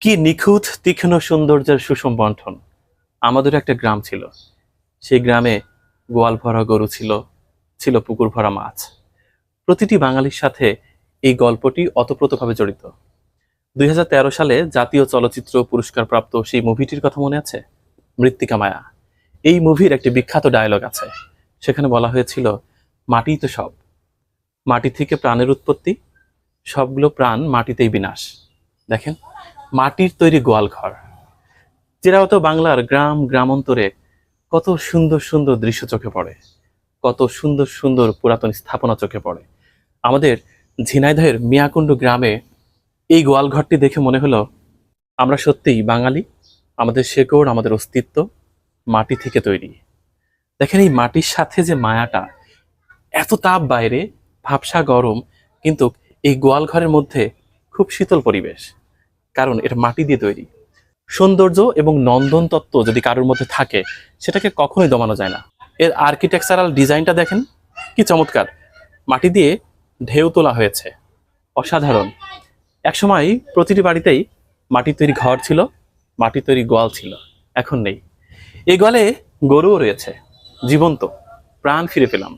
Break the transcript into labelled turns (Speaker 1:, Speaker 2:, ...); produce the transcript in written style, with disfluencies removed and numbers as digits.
Speaker 1: কি নিখুঁত তীক্ষ্ণ সৌন্দর্যের সুষম বন্টন। আমাদের একটা গ্রাম ছিল, সেই গ্রামে গোয়াল ভরা গরু ছিল, ছিল পুকুর ভরা মাছ। প্রতিটি বাঙালির সাথে এই গল্পটি অতপ্রতভাবে জড়িত। 2013 সালে জাতীয় চলচ্চিত্র পুরস্কার প্রাপ্ত সেই মুভিটির কথা মনে আছে? মৃত্তিকা মায়া। এই মুভির একটি বিখ্যাত ডায়লগ আছে, সেখানে বলা হয়েছিল, মাটিই তো সব, মাটি থেকে প্রাণের উৎপত্তি, সবগুলো প্রাণ মাটিতেই বিনাশ। দেখেন, মাটির তৈরি গোয়াল ঘর। চিরায়ত বাংলার গ্রাম গ্রামান্তরে কত সুন্দর সুন্দর দৃশ্য চোখে পড়ে, কত সুন্দর সুন্দর পুরাতন স্থাপনা চোখে পড়ে। আমাদের ঝিনাইদহের মিয়াকুণ্ড গ্রামে এই গোয়াল ঘরটি দেখে মনে হলো আমরা সত্যিই বাঙালি, আমাদের শেকড়, আমাদের অস্তিত্ব মাটি থেকে তৈরি। দেখেন, এই মাটির সাথে যে মায়াটা, এত তাপ বাইরে, ভাবসা গরম, কিন্তু এই গোয়াল ঘরের মধ্যে খুব শীতল পরিবেশ, কারণ এটা মাটি দিয়ে তৈরি। সৌন্দর্য এবং নন্দন তত্ত্ব যদি কারোর মধ্যে থাকে, সেটাকে কখনোই দমানো যায় না। এর আর্কিটেকচারাল ডিজাইনটা দেখেন, কি চমৎকার। মাটি দিয়ে ঢেউ তোলা হয়েছে, অসাধারণ। একসময় প্রতিটি বাড়িতেই মাটির তৈরি ঘর ছিল, মাটির তৈরি গোয়াল ছিল, এখন নেই। এই গোয়ালে গরুও রয়েছে, জীবন্ত, প্রাণ ফিরে পেলাম।